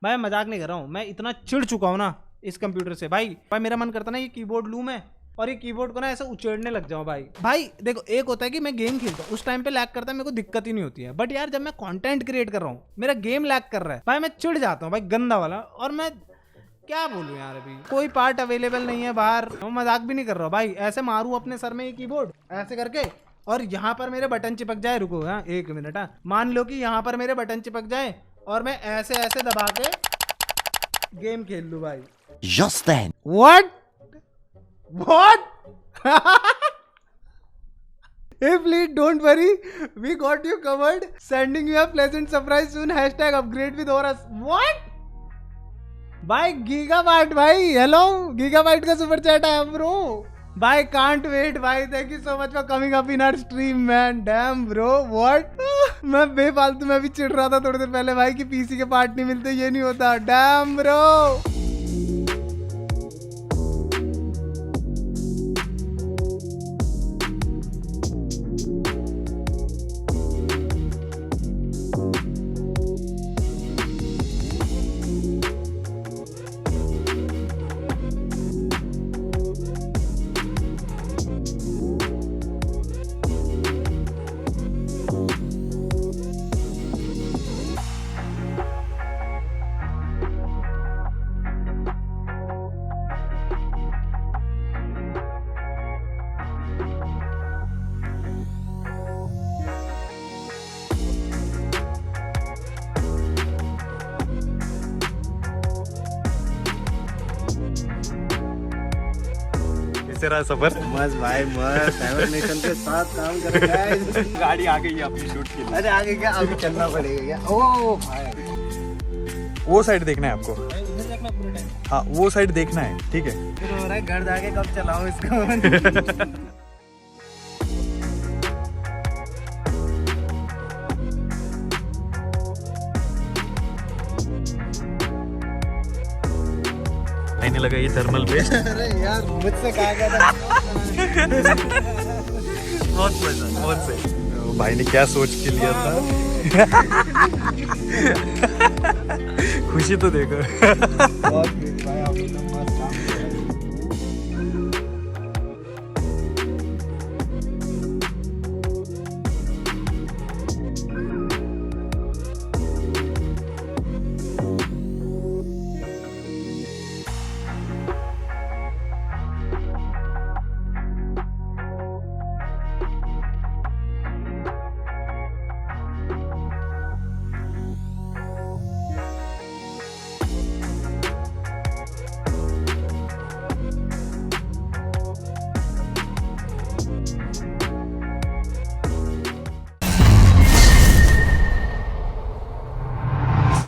भाई मजाक नहीं कर रहा हूँ, मैं इतना चिढ़ चुका हूँ ना इस कंप्यूटर से भाई मेरा मन करता ना ये कीबोर्ड लूँ मैं और ये कीबोर्ड को ना ऐसे उछेड़ने लग जाऊं भाई देखो, एक होता है कि मैं गेम खेलता हूँ उस टाइम पे लैग करता है, मेरे को दिक्कत ही नहीं होती है, बट यार जब मैं कंटेंट क्रिएट कर रहा हूँ मेरा गेम लैग कर रहा है भाई, मैं चिढ़ जाता हूँ भाई, गंदा वाला। और मैं क्या बोलूं यार, अभी कोई पार्ट अवेलेबल नहीं है बाहर, मैं मजाक भी नहीं कर रहा हूँ भाई, ऐसे मारूं अपने सर में ये कीबोर्ड ऐसे करके और यहाँ पर मेरे बटन चिपक जाए, रुको हाँ 1 मिनट, हाँ मान लो कि यहाँ पर मेरे बटन चिपक जाए और मैं ऐसे ऐसे दबा के गेम खेल लूं भाई। Just then. What? Hey fleet, don't worry, we got you covered, sending you a pleasant surprise soon, hashtag upgrade with Horus। What? भाई गीगाबाइट भाई, हेलो गीगाबाइट का सुपर चैट आया ब्रो भाई, कांट वेट भाई, thank you so much for coming up in our stream man, damn bro what. मैं बेफालतू में भी चिढ़ रहा था थोड़ी देर पहले भाई कि पीसी के पार्ट नहीं मिलते, ये नहीं होता, डैम ब्रो। कैसे रहा सफर? मस्त भाई मस्त, हाइबरनेशन के साथ काम कर रहा है। गाड़ी आ गई है अपनी शूट के लिए। अरे आगे क्या, अभी चलना पड़ेगा क्या? ओ भाई वो साइड देखना है आपको। हाँ वो साइड देखना है, ठीक है। फिर हो रहा है घर जाके कब चलाऊं इसको। आने लगा ये थर्मल पेस्ट। अरे यार मुझसे कहा गया था। बहुत मजा, बहुत सही। भाई ने क्या सोच के लिया था। खुशी तो देखो। बहुत भाई, आपने मस्त काम किया।